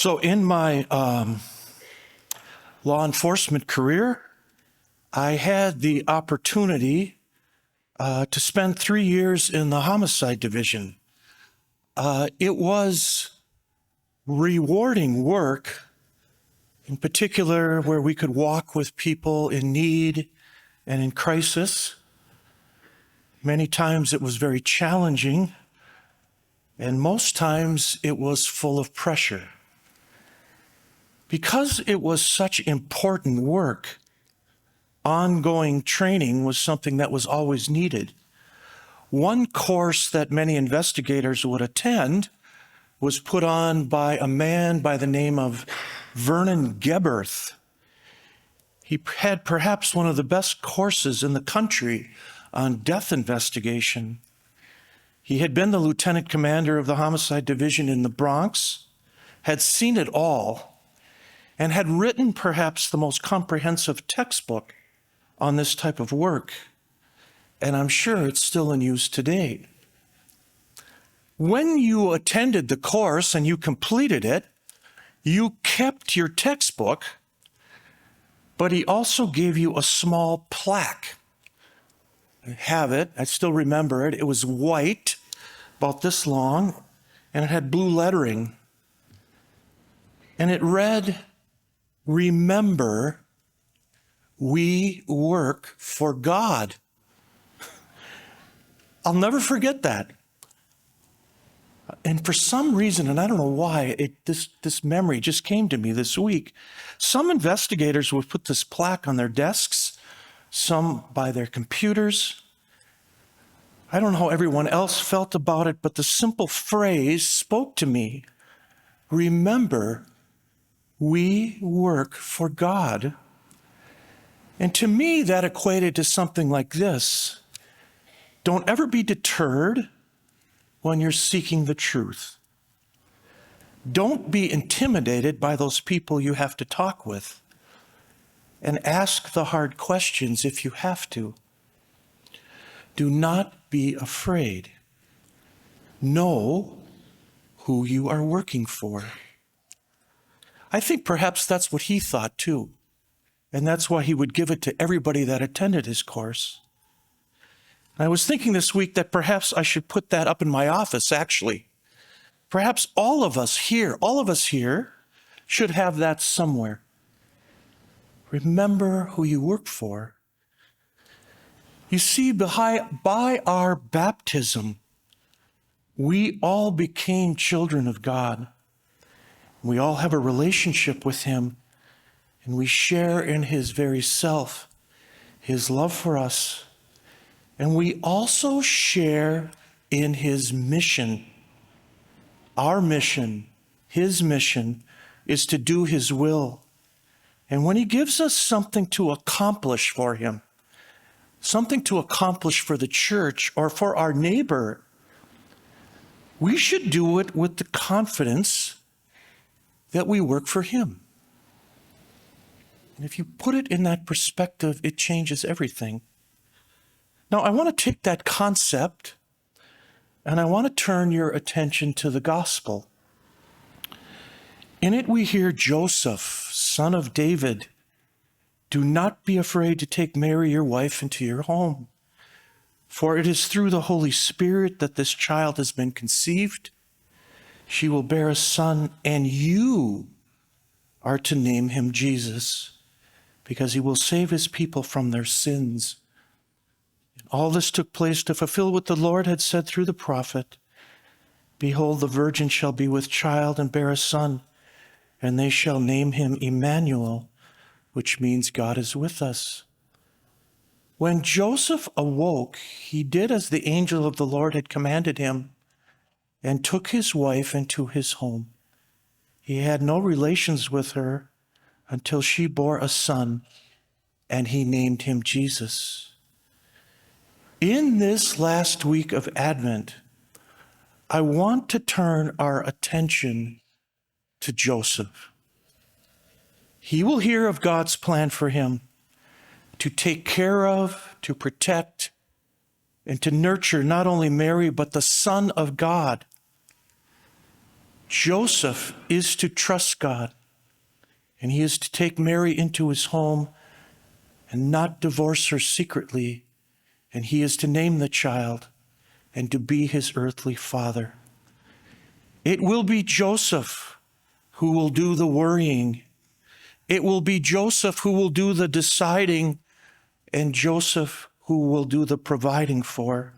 So in my law enforcement career, I had the opportunity to spend 3 years in the homicide division. It was rewarding work, in particular where we could walk with people in need and in crisis. Many times it was very challenging, and most times it was full of pressure. Because it was such important work, ongoing training was something that was always needed. One course that many investigators would attend was put on by a man by the name of Vernon Geberth. He had perhaps one of the best courses in the country on death investigation. He had been the lieutenant commander of the homicide division in the Bronx, had seen it all, and had written perhaps the most comprehensive textbook on this type of work. And I'm sure it's still in use today. When you attended the course and you completed it, you kept your textbook, but he also gave you a small plaque. I have it, I still remember it. It was white, about this long, and it had blue lettering. And it read, "Remember, we work for God." I'll never forget that. And for some reason, and I don't know why, this memory just came to me this week. Some investigators would put this plaque on their desks, some by their computers. I don't know how everyone else felt about it, but the simple phrase spoke to me. Remember, we work for God. And to me, that equated to something like this. Don't ever be deterred when you're seeking the truth. Don't be intimidated by those people you have to talk with. And ask the hard questions if you have to. Do not be afraid. Know who you are working for. I think perhaps that's what he thought too. And that's why he would give it to everybody that attended his course. I was thinking this week that perhaps I should put that up in my office, actually. Perhaps all of us here should have that somewhere. Remember who you work for. You see, by our baptism, we all became children of God. We all have a relationship with him, and we share in his very self, his love for us. And we also share in his mission. Our mission, his mission, is to do his will. And when he gives us something to accomplish for him, something to accomplish for the church or for our neighbor, we should do it with the confidence that we work for him. And if you put it in that perspective, it changes everything. Now, I want to take that concept and I want to turn your attention to the gospel. In it, we hear Joseph, son of David, "Do not be afraid to take Mary, your wife, into your home, for it is through the Holy Spirit that this child has been conceived. She will bear a son, and you are to name him Jesus, because he will save his people from their sins." All this took place to fulfill what the Lord had said through the prophet. "Behold, the virgin shall be with child and bear a son, and they shall name him Emmanuel," which means God is with us. When Joseph awoke, he did as the angel of the Lord had commanded him and took his wife into his home. He had no relations with her until she bore a son, and he named him Jesus. In this last week of Advent, I want to turn our attention to Joseph. He will hear of God's plan for him to take care of, to protect, and to nurture not only Mary, but the Son of God. Joseph is to trust God, and he is to take Mary into his home and not divorce her secretly, and he is to name the child and to be his earthly father. It will be Joseph who will do the worrying. It will be Joseph who will do the deciding, and Joseph who will do the providing for.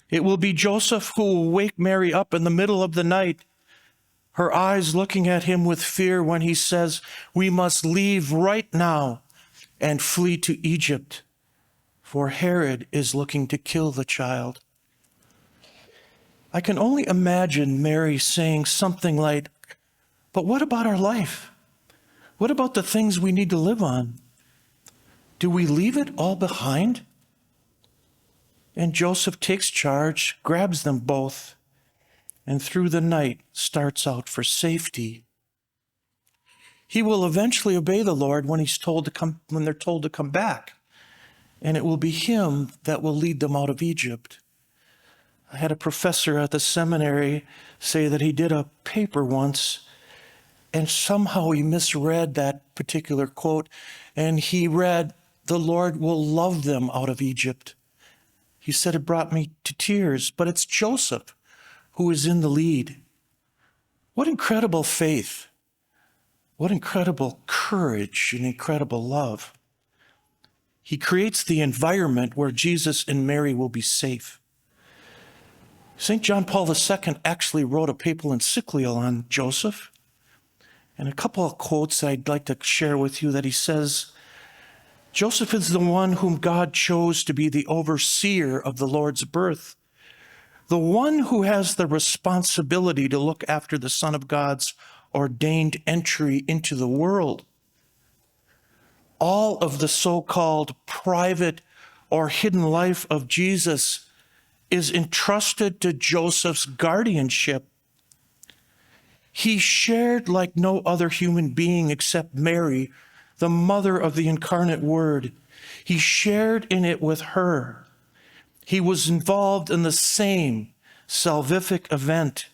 It will be Joseph who will wake Mary up in the middle of the night, her eyes looking at him with fear when he says, "We must leave right now and flee to Egypt, for Herod is looking to kill the child." I can only imagine Mary saying something like, "But what about our life? What about the things we need to live on? Do we leave it all behind?" And Joseph takes charge, grabs them both, and through the night starts out for safety. He will eventually obey the Lord when they're told to come back, and it will be him that will lead them out of Egypt. I had a professor at the seminary say that he did a paper once, and somehow he misread that particular quote, and he read, "The Lord will love them out of Egypt." He said it brought me to tears, but it's Joseph who is in the lead. What incredible faith. What incredible courage and incredible love. He creates the environment where Jesus and Mary will be safe. St. John Paul II actually wrote a papal encyclical on Joseph. And a couple of quotes I'd like to share with you that he says, "Joseph is the one whom God chose to be the overseer of the Lord's birth, the one who has the responsibility to look after the Son of God's ordained entry into the world. All of the so-called private or hidden life of Jesus is entrusted to Joseph's guardianship. He shared like no other human being except Mary, the mother of the incarnate Word. He shared in it with her. He was involved in the same salvific event.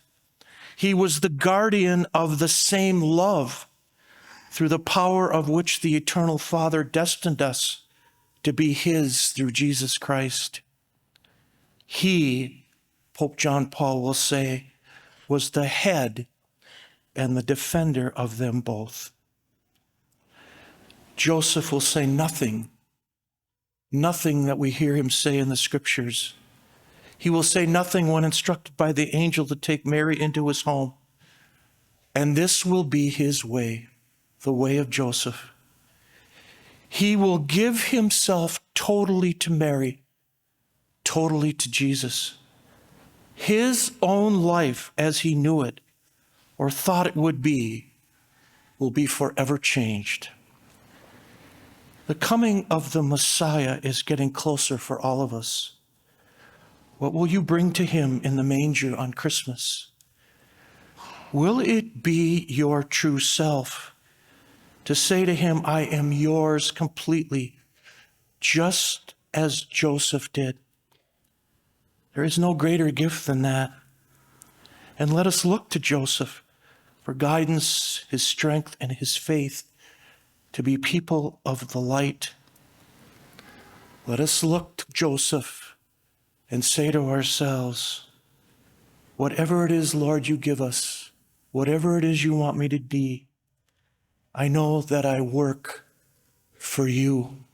He was the guardian of the same love, through the power of which the eternal Father destined us to be his through Jesus Christ. He," Pope John Paul will say, "was the head and the defender of them both." Joseph will say nothing that we hear him say in the scriptures. He will say nothing when instructed by the angel to take Mary into his home. And this will be his way, the way of Joseph. He will give himself totally to Mary, totally to Jesus. His own life as he knew it or thought it would be will be forever changed. The coming of the Messiah is getting closer for all of us. What will you bring to him in the manger on Christmas? Will it be your true self to say to him, "I am yours completely," just as Joseph did? There is no greater gift than that. And let us look to Joseph for guidance, his strength, and his faith to be people of the light. Let us look to Joseph and say to ourselves, "Whatever it is, Lord, you give us, whatever it is you want me to be, I know that I work for you."